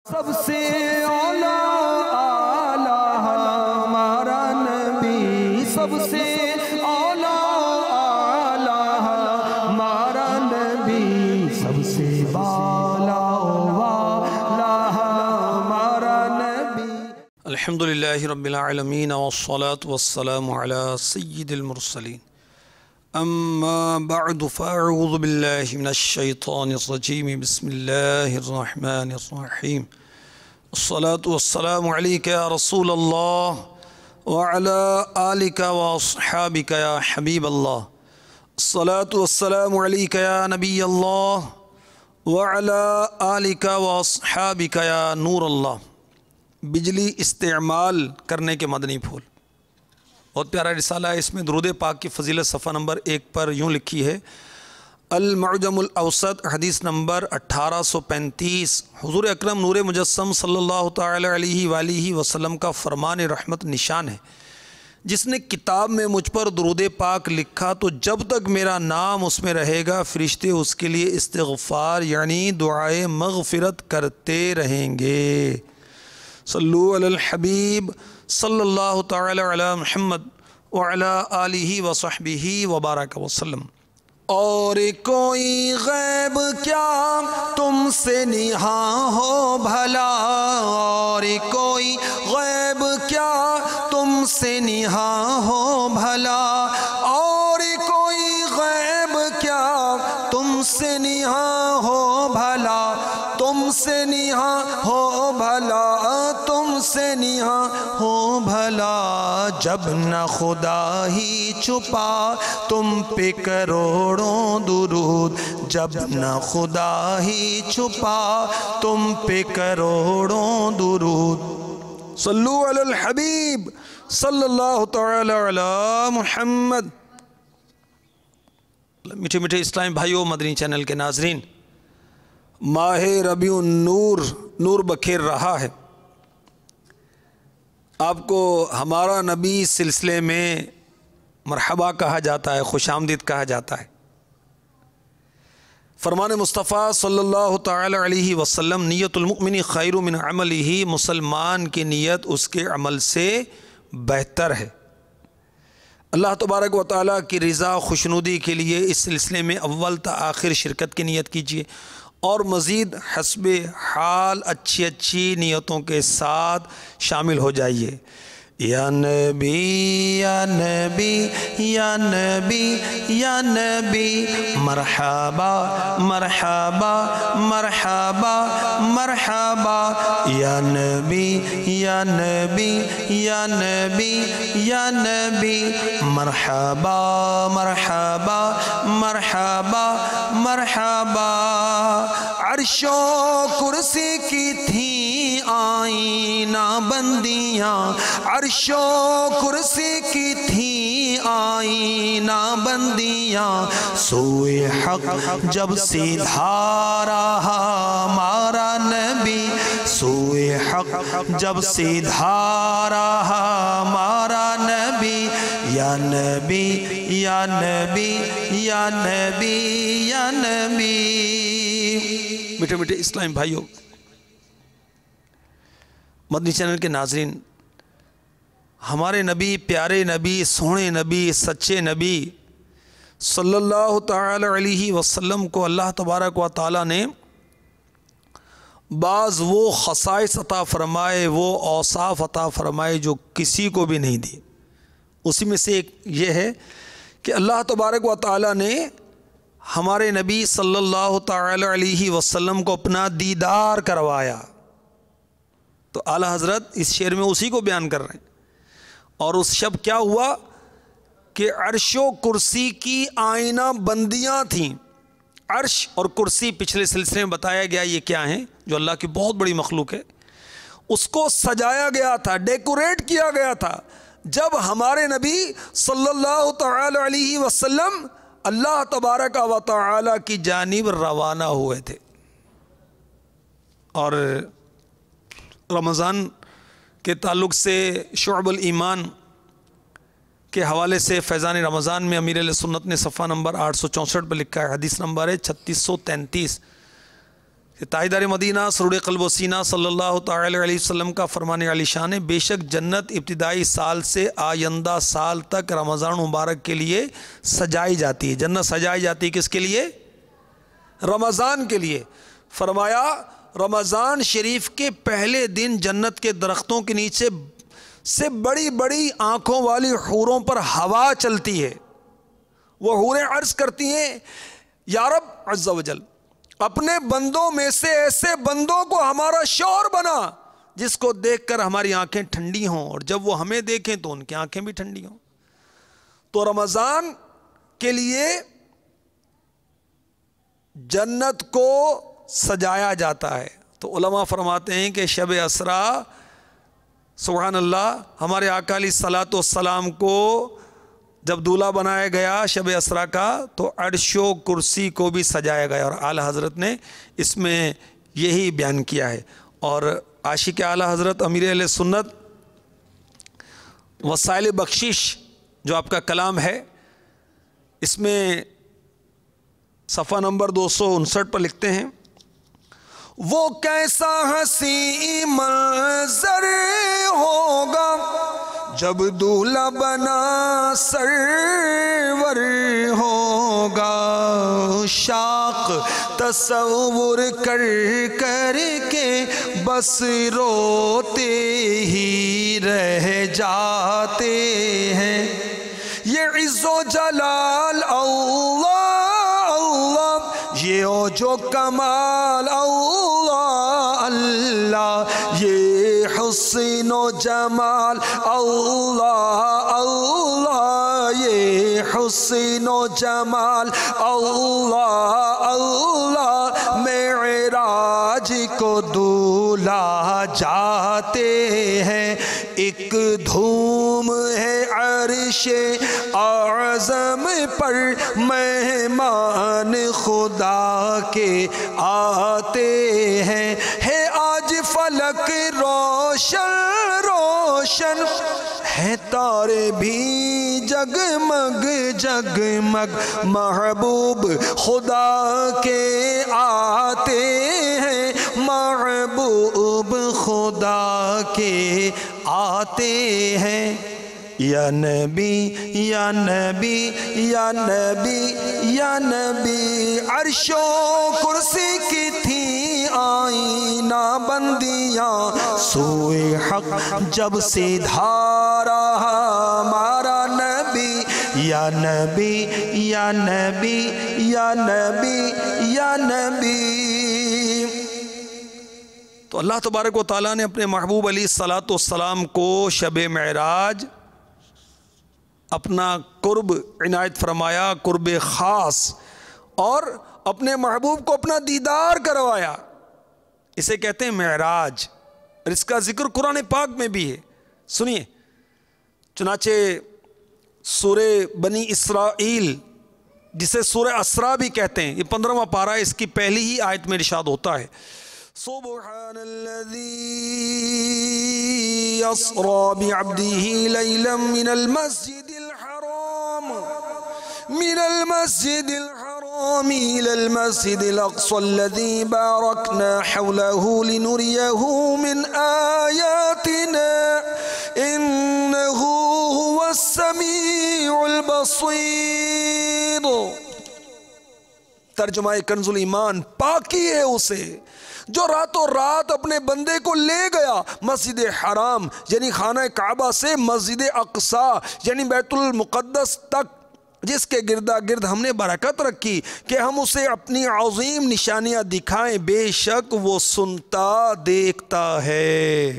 سب سے اعلیٰ ہمارا نبی، سب سے اعلیٰ ہمارا نبی، سب سے بالا والا ہمارا نبی۔ الحمدللہ رب العالمین والصلاة والسلام علی سید المرسلین، اما بعد فاعوذ باللہ من الشیطان الرجیم، بسم اللہ الرحمن الرحیم۔ الصلاة والسلام علیک یا رسول اللہ وعلی آلک واصحابک یا حبیب اللہ۔ الصلاة والسلام علیک یا نبی اللہ وعلی آلک واصحابک یا نور اللہ۔ بجلی استعمال کرنے کے مدنی پھول، بہت پیارا رسالہ ہے۔ اس میں درود پاک کی فضیلت صفحہ نمبر 1 پر یوں لکھی ہے: المعجم الاوسط حدیث نمبر 1835، حضور اکرم نور مجسم صلی اللہ تعالی علیہ وآلہ وسلم کا فرمان رحمت نشان ہے، جس نے کتاب میں مجھ پر درود پاک لکھا تو جب تک میرا نام اس میں رہے گا فرشتے اس کے لیے استغفار یعنی دعائے مغفرت کرتے رہیں گے۔ صلو علی الحبیب صلی اللہ تعالی علی محمد وعلی آلہ وصحبہ وبارک وسلم۔ اور کوئی غیب کیا تم سے نہاں ہو بھلا، اور کوئی غیب کیا تم سے نہاں ہو بھلا، اور کوئی غیب کیا تم سے نہاں ہو بھلا، تم سے نہاں ہو بھلا، تم سے نہاں ہو بھلا، جب نہ خدا ہی چھپا تم پہ کروڑوں درود، جب نہ خدا ہی چھپا تم پہ کروڑوں درود۔ صلو علی الحبیب صلی اللہ تعالی علی محمد۔ میٹھے میٹھے اسلامی بھائیوں، مدنی چینل کے ناظرین، ماہ ربیع النور نور بکھیر رہا ہے۔ آپ کو ہمارا نبی سلسلے میں مرحبا کہا جاتا ہے، خوش آمدید کہا جاتا ہے۔ فرمان مصطفیٰ صلی اللہ تعالی علیہ وسلم: نیت المؤمن خیر من عملہ، مسلمان کی نیت اس کے عمل سے بہتر ہے۔ اللہ تبارک و تعالیٰ کی رضا خوشنودی کے لیے اس سلسلے میں اول تا آخر شرکت کی نیت کیجیے، اور مزید حسب حال اچھی اچھی نیتوں کے ساتھ شامل ہو جائیے۔ یا نبی یا نبی یا نبی یا نبی، مرحبا مرحبا مرحبا مرحبا، یا نبی یا نبی یا نبی یا نبی، مرحبا مرحبا مرحبا مرحبا۔ عرش و کرسی کی تھیں آئینہ بندیاں، عرش و کرسی کی تھیں آئینہ بندیاں، سوئے حق جب سیدھا رہا ہمارا نبی، سوئے حق جب سیدھا رہا ہمارا نبی، یا نبی یا نبی یا نبی یا نبی۔ میٹھے میٹھے اسلامی بھائیوں، مدنی چینل کے ناظرین، ہمارے نبی، پیارے نبی، سونے نبی، سچے نبی صلی اللہ تعالی علیہ وسلم کو اللہ تبارک و تعالی نے بعض وہ خصائص عطا فرمائے، وہ اوصاف عطا فرمائے جو کسی کو بھی نہیں دی۔ اسی میں سے ایک یہ ہے کہ اللہ تبارک و تعالی نے ہمارے نبی صلی اللہ تعالی علیہ وسلم کو اپنا دیدار کروایا۔ تو اعلیٰ حضرت اس شعر میں اسی کو بیان کر رہے ہیں۔ اور اس شب کیا ہوا کہ عرش و کرسی کی آئینہ بندیاں تھیں۔ عرش اور کرسی پچھلے سلسلے میں بتایا گیا یہ کیا ہیں، جو اللہ کی بہت بڑی مخلوق ہے۔ اس کو سجایا گیا تھا، ڈیکوریٹ کیا گیا تھا جب ہمارے نبی صلی اللہ تعالی علیہ وسلم اللہ تبارک و تعالی کی جانب روانہ ہوئے تھے۔ اور رمضان کے تعلق سے شعب الایمان کے حوالے سے فیضان رمضان میں امیر علیہ سنت نے صفحہ نمبر 864 پر لکھا ہے، حدیث نمبر ہے 3633، تاجدار مدینہ سرور قلب و سینہ صلی اللہ تعالی علیہ وسلم کا فرمان علی شان ہے، بے شک جنت ابتدائی سال سے آئندہ سال تک رمضان مبارک کے لیے سجائی جاتی ہے۔ جنت سجائی جاتی ہے کس کے لیے؟ رمضان کے لیے۔ فرمایا رمضان شریف کے پہلے دن جنت کے درختوں کے نیچے سے بڑی بڑی آنکھوں والی حوروں پر ہوا چلتی ہے۔ وہ حوریں عرض کرتی ہیں یا رب عز و جل، اپنے بندوں میں سے ایسے بندوں کو ہمارا شوہر بنا جس کو دیکھ کر ہماری آنکھیں ٹھنڈی ہوں، اور جب وہ ہمیں دیکھیں تو ان کی آنکھیں بھی ٹھنڈی ہوں۔ تو رمضان کے لیے جنت کو سجایا جاتا ہے۔ تو علماء فرماتے ہیں کہ شب اسرا، سبحان اللہ، ہمارے آقا علیہ الصلوۃ والسلام کو جب دولہا بنایا گیا شب اسرا کا تو عرش و کرسی کو بھی سجایا گیا، اور اعلیٰ حضرت نے اس میں یہی بیان کیا ہے۔ اور عاشق اعلیٰ حضرت امیر اہل سنت وسائل بخشش جو آپ کا کلام ہے، اس میں صفحہ نمبر 259 پر لکھتے ہیں، وہ کیسا حسین منظر ہوگا جب دولہا بنا سرور ہوگا، شاق تصور کر کر کے بس روتے ہی رہ جاتے ہیں۔ یہ عز و جلال اللہ اللہ، یہ اوج و کمال اللہ اللہ، یہ حسن و جمال اللہ اللہ، یہ حسن و جمال اللہ اللہ، معراج کو دولہا جاتے ہیں، ایک دھوم ہے عرش اعظم پر، مہمان خدا کے آتے ہیں، ہے آج فلک روشن روشن، ہے تارے بھی جگمگ جگمگ، محبوب خدا کے آتے ہیں، محبوب خدا کے آتے ہیں۔ یا نبی یا نبی یا نبی یا نبی، عرش و کرسی کی تھی آئینہ بندیاں، سوئے حق جب سے دھارا ہمارا نبی، یا نبی یا نبی یا نبی یا نبی۔ تو اللہ تبارک و تعالیٰ نے اپنے محبوب علیہ الصلوۃ والسلام کو شب معراج اپنا قرب عنایت فرمایا، قرب خاص، اور اپنے محبوب کو اپنا دیدار کروایا۔ اسے کہتے ہیں معراج، اور اس کا ذکر قرآن پاک میں بھی ہے۔ سنیے، چنانچہ سورہ بنی اسرائیل جسے سورہ اسراء بھی کہتے ہیں، یہ 15واں پارہ، اس کی پہلی ہی آیت میں ارشاد ہوتا ہے، سبحان الذی اسرا بعبدہ لیلا من المسجد الحرام الى المسجد الاقصى الذي باركنا حوله لنريه من آياتنا انه هو السميع البصير۔ ترجمہ کنز الایمان، پاکی ہے اسے جو راتوں رات اپنے بندے کو لے گیا مسجد حرام یعنی خانہ کعبہ سے مسجد اقصی یعنی بیت المقدس تک، جس کے گردا گرد ہم نے برکت رکھی کہ ہم اسے اپنی عظیم نشانیاں دکھائیں، بے شک وہ سنتا دیکھتا ہے۔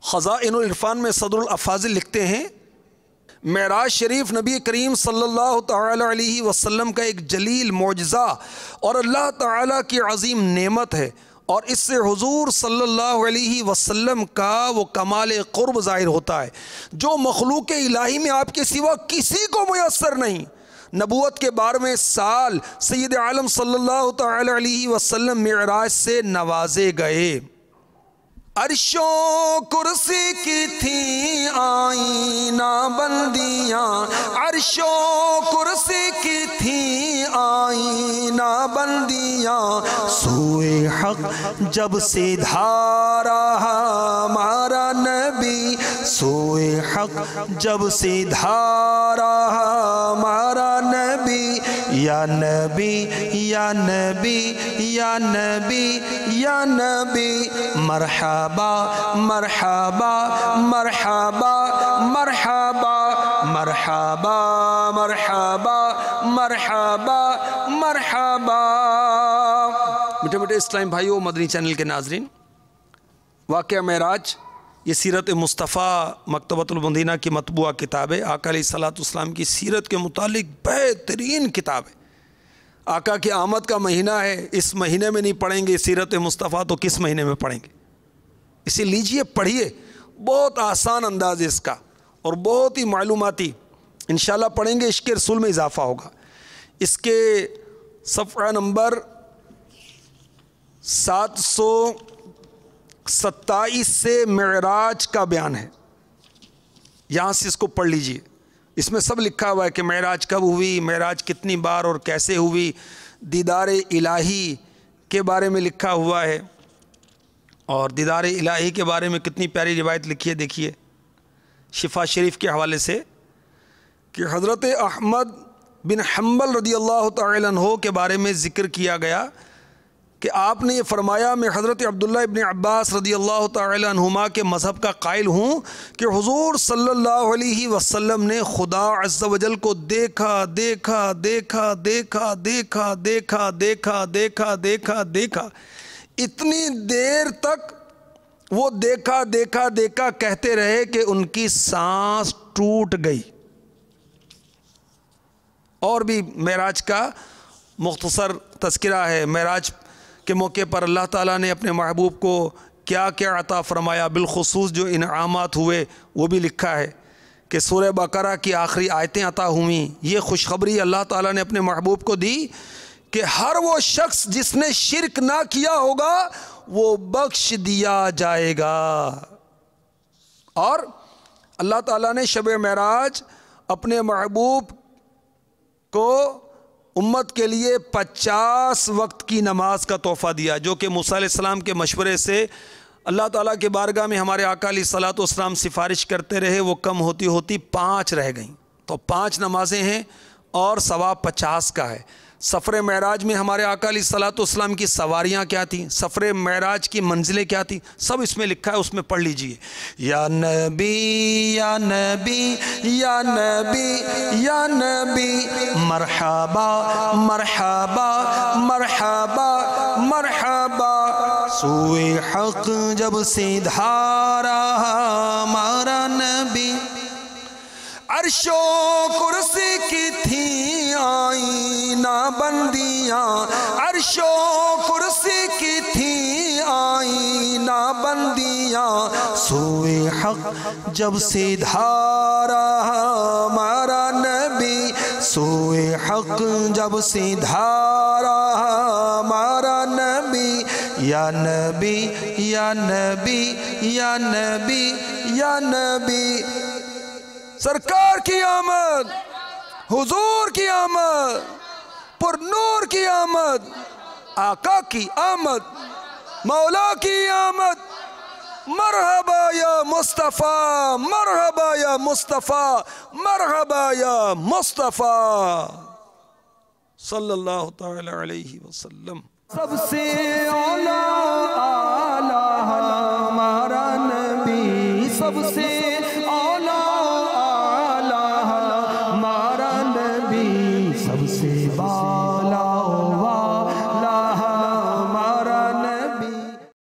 خزائن العرفان میں صدر الافاضل لکھتے ہیں، معراج شریف نبی کریم صلی اللہ تعالی علیہ وسلم کا ایک جلیل معجزہ اور اللہ تعالیٰ کی عظیم نعمت ہے، اور اس سے حضور صلی اللہ علیہ وسلم کا وہ کمال قرب ظاہر ہوتا ہے جو مخلوق الہی میں آپ کے سوا کسی کو میسر نہیں۔ نبوت کے 12ویں سال سید عالم صلی اللہ تعالی علیہ وسلم معراج سے نوازے گئے۔ عرش و کرسی کی تھی آئینہ بندیاں، عرش و کرسی کی تھی آئینہ بندیاں سوئے حق جب سے دھارا ہمارا نبی سوئے حق جب سے دھارا ہمارا نبی یا نبی یا نبی یا نبی یا نبی مرحبا مرحبا مرحبا مرحبا مرحبا مرحبا مرحبا مرحبا۔ میٹھے میٹھے اسلام بھائیو، مدنی چینل کے ناظرین، واقعہ معراج یہ سیرت مصطفیٰ مکتبۃ المدینہ کی مطبوعہ کتاب ہے۔ آقا علیہ الصلوۃ والسلام کی سیرت کے متعلق بہترین کتاب ہے۔ آقا کی آمد کا مہینہ ہے، اس مہینے میں نہیں پڑھیں گے سیرت مصطفیٰ تو کس مہینے میں پڑھیں گے؟ اسے لیجئے پڑھیے، بہت آسان انداز ہے اس کا اور بہت ہی معلوماتی۔ انشاءاللہ پڑھیں گے، عشق رسول میں اضافہ ہوگا۔ اس کے صفحہ نمبر 727 سے معراج کا بیان ہے، یہاں سے اس کو پڑھ لیجئے۔ اس میں سب لکھا ہوا ہے کہ معراج کب ہوئی، معراج کتنی بار اور کیسے ہوئی، دیدار الہی کے بارے میں لکھا ہوا ہے، اور دیدار الہی کے بارے میں کتنی پیاری روایت لکھی ہے۔ دیکھیے شفا شریف کے حوالے سے کہ حضرت احمد بن حنبل رضی اللہ تعالی عنہ کے بارے میں ذکر کیا گیا کہ آپ نے یہ فرمایا، میں حضرت عبداللہ ابن عباس رضی اللہ تعالی عنہما کے مذہب کا قائل ہوں کہ حضور صلی اللہ علیہ وسلم نے خدا عز و جل کو دیکھا دیکھا دیکھا دیکھا دیکھا دیکھا دیکھا دیکھا دیکھا دیکھا، اتنی دیر تک وہ دیکھا دیکھا دیکھا کہتے رہے کہ ان کی سانس ٹوٹ گئی۔ اور بھی معراج کا مختصر تذکرہ ہے، معراج کے موقع پر اللہ تعالیٰ نے اپنے محبوب کو کیا کیا عطا فرمایا، بالخصوص جو انعامات ہوئے وہ بھی لکھا ہے کہ سورہ بقرہ کی آخری آیتیں عطا ہوئیں۔ یہ خوشخبری اللہ تعالیٰ نے اپنے محبوب کو دی کہ ہر وہ شخص جس نے شرک نہ کیا ہوگا وہ بخش دیا جائے گا۔ اور اللہ تعالیٰ نے شب معراج اپنے محبوب کو امت کے لیے 50 وقت کی نماز کا تحفہ دیا، جو کہ موسیٰ علیہ السلام کے مشورے سے اللہ تعالیٰ کے بارگاہ میں ہمارے آقا علیہ الصلوۃ والسلام سفارش کرتے رہے، وہ کم ہوتی ہوتی 5 رہ گئیں، تو 5 نمازیں ہیں اور ثواب 50 کا ہے۔ سفر معراج میں ہمارے آقا علیہ الصلوۃ والسلام کی سواریاں کیا تھیں، سفر معراج کی منزلیں کیا تھیں، سب اس میں لکھا ہے، اس میں پڑھ لیجئے۔ یا نبی یا نبی یا نبی یا نبی مرحبا مرحبا مرحبا مرحبا، سوئے حق جب سے دھارا ہمارا نبی، عرش و کرسی کی تھیں آئینہ بندیاں، عرش و کرسی کی تھیں آئینہ بندیاں، سوئے حق جب سے دھارا ہمارا نبی، سوئے حق جب سے دھارا ہمارا نبی، یا نبی یا نبی یا نبی یا نبی، سرکار کی آمد، حضور کی آمد، پر نور کی آمد، آقا کی آمد، مولا کی آمد، مرحبا یا مصطفیٰ، مرحبا یا مصطفیٰ، مرحبا یا مصطفیٰ صلی اللہ تعالی علیہ وسلم۔ سب سے اعلیٰ ہمارا نبی، سب سے اعلیٰ ہمارا نبی، سب سے بالا